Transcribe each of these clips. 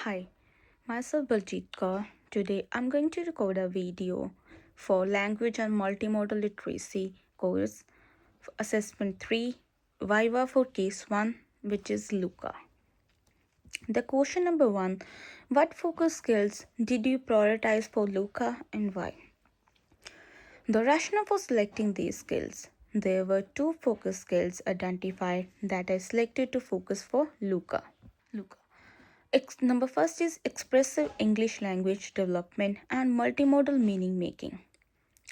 Hi, myself Baljeet Kaur. Today I'm going to record a video for Language and Multimodal Literacy course for Assessment 3, Viva for Case 1, which is Luca. The question number 1: what focus skills did you prioritize for Luca and why? The rationale for selecting these skills. There were two focus skills identified that I selected to focus for Luca. Luca. Number first is expressive English language development and multimodal meaning making.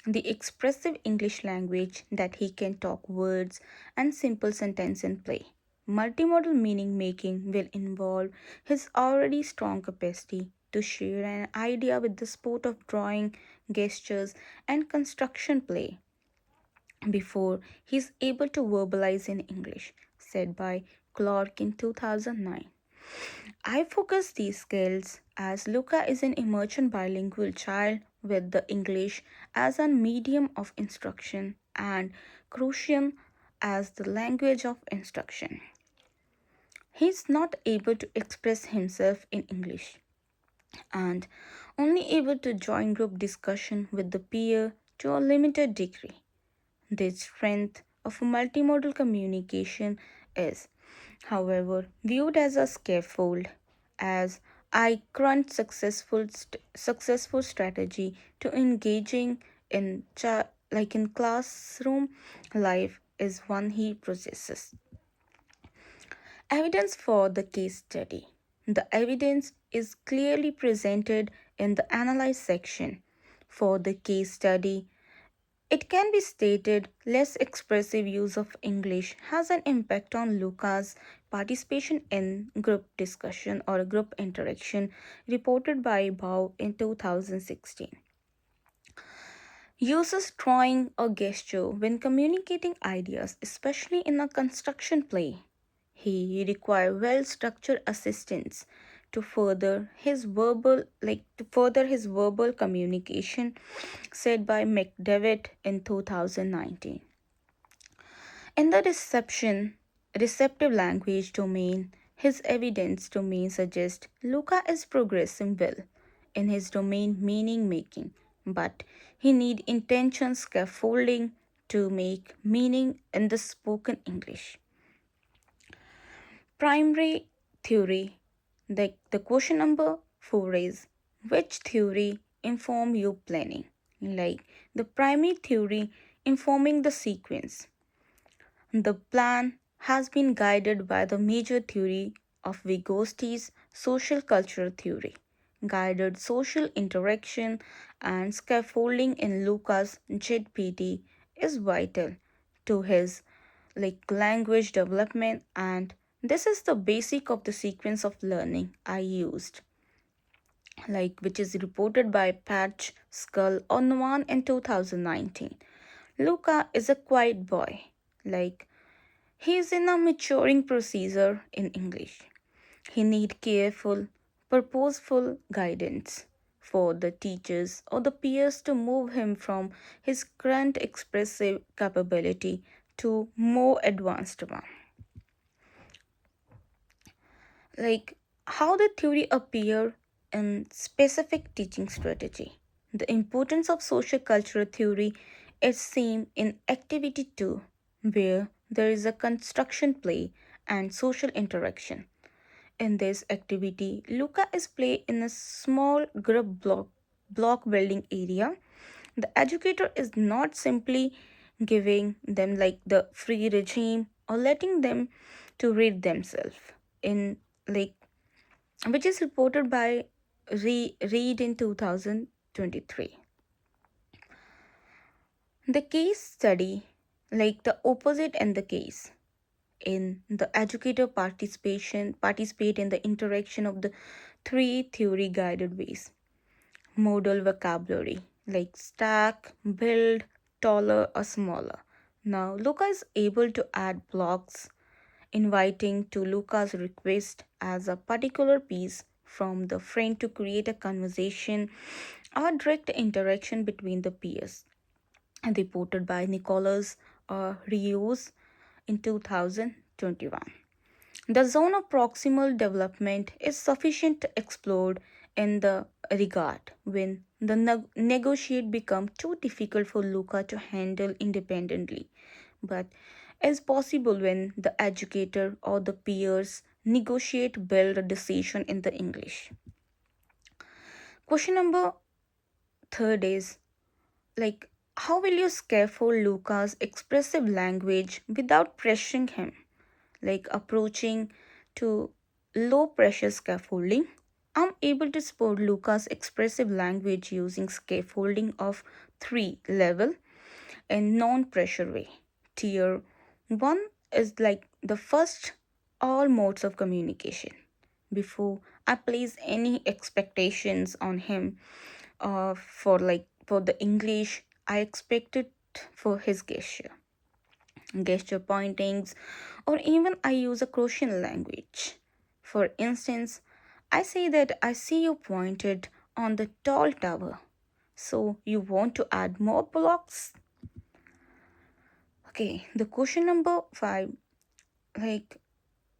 The expressive English language that he can talk words and simple sentence and play. Multimodal meaning making will involve his already strong capacity to share an idea with the sport of drawing, gestures, and construction play before he is able to verbalize in English, said by Clark in 2009. I focus these skills as Luca is an emergent bilingual child with the English as a medium of instruction and crucial as the language of instruction. He is not able to express himself in English and only able to join group discussion with the peer to a limited degree. The strength of multimodal communication is, however, viewed as a scaffold, as I current successful strategy to engaging in like in classroom life is one he possesses. Evidence for the case study. The evidence is clearly presented in the analyze section. For the case study, it can be stated less expressive use of English has an impact on Luca's participation in group discussion or group interaction reported by Bao in 2016. Uses drawing or gesture when communicating ideas, especially in a construction play. He requires well-structured assistance to further his verbal communication, said by McDevitt in 2019. In the receptive language domain, his evidence domain suggests Luca is progressing well in his domain meaning making, but he need intention scaffolding to make meaning in the spoken English. Primary theory. The question number 4 is which theory inform you planning? Like the primary theory informing the sequence. The plan has been guided by the major theory of Vygotsky's social cultural theory, guided social interaction and scaffolding in Lucas JPT is vital to his language development, and this is the basic of the sequence of learning I used, which is reported by Patch Skull on one in 2019. Luca is a quiet boy, like he is in a maturing procedure in English. He need careful, purposeful guidance for the teachers or the peers to move him from his current expressive capability to more advanced one. Like how the theory appear in specific teaching strategy. The importance of social cultural theory is seen in activity 2, where there is a construction play and social interaction. In this activity, Luca is played in a small group block building area. The educator is not simply giving them the free regime or letting them to read themselves in like which is reported by Reed in 2023. The case study, like the opposite in the case, in the educator participate in the interaction of the three theory guided ways. Modal vocabulary like stack, build, taller or smaller. Now Luca is able to add blocks inviting to Luca's request as a particular piece from the friend to create a conversation or direct interaction between the peers. Reported by Nicholas Rios in 2021. The zone of proximal development is sufficient to explode in the regard when the negotiate become too difficult for Luca to handle independently, but is possible when the educator or the peers negotiate build a decision in the English. Question number third is like how will you scaffold Luca's expressive language without pressuring him? Like approaching to low pressure scaffolding. I'm able to support Luca's expressive language using scaffolding of 3 level in non-pressure way. Tier 1 is like the first all modes of communication. Before I place any expectations on him for the English, I expect it for his gesture pointings, or even I use a Croatian language. For instance, I say that I see you pointed on the tall tower. So you want to add more blocks? Okay, the question number 5, like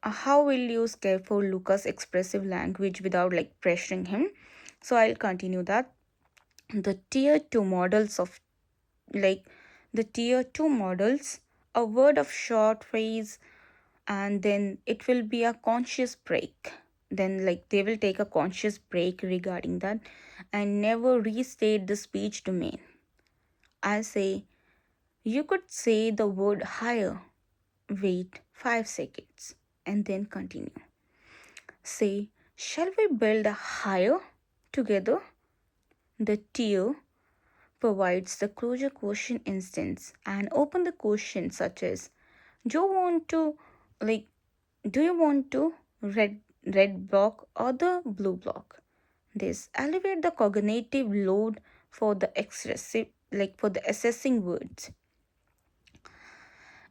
how will you scaffold Lucas' expressive language without like pressuring him? So I'll continue that. The tier 2 models of like the tier 2 models, a word of short phrase, and then it will be a conscious break, then like they will take a conscious break regarding that and never restate the speech domain. I say you could say the word higher, wait 5 seconds, and then continue. Say, shall we build a higher together? The tier provides the closure question instance and open the question such as do you want to like do you want to red block or the blue block? This elevate the cognitive load for the excessive like for the assessing words.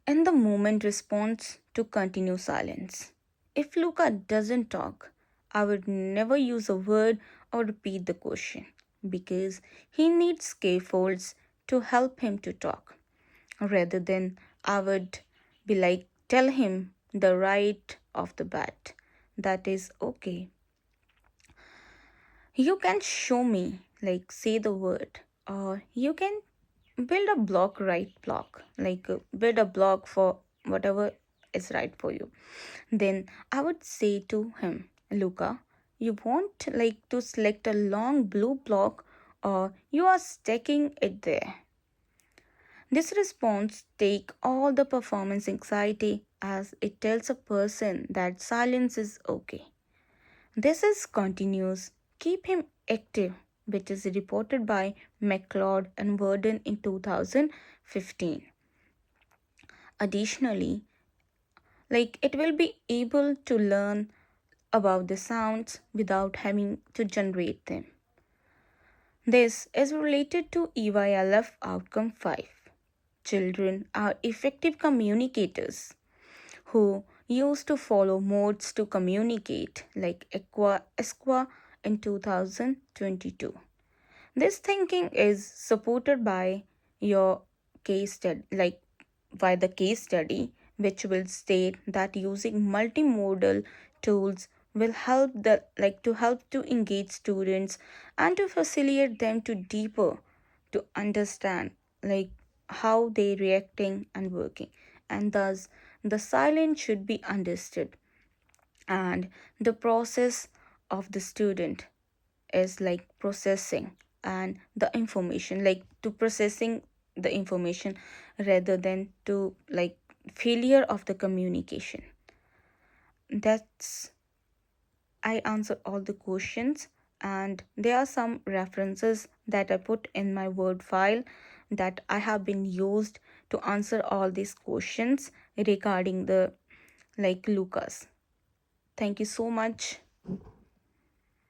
And the moment response to continue silence. If Luca doesn't talk, I would never use a word or repeat the question because he needs scaffolds to help him to talk. Rather than I would be like, tell him the right off the bat. That is okay. You can show me, like, say the word, or you can build a block, right block, like, build a block for whatever is right for you. Then I would say to him, Luca, you want like to select a long blue block or you are stacking it there. This response take all the performance anxiety as it tells a person that silence is okay. This is continuous. Keep him active, which is reported by McLeod and Worden in 2015. Additionally, like it will be able to learn about the sounds without having to generate them. This is related to EYLF outcome 5. Children are effective communicators who used to follow modes to communicate like Esqua in 2022. This thinking is supported by your case study, like by the case study, which will state that using multimodal tools will help to engage students and to facilitate them to deeper to understand like how they reacting and working, and thus the silence should be understood and the process of the student is like processing and the information like to processing the information rather than to like failure of the communication. That's I answer all the questions, and there are some references that I put in my word file that I have been used to answer all these questions regarding the like Lucas. Thank you so much.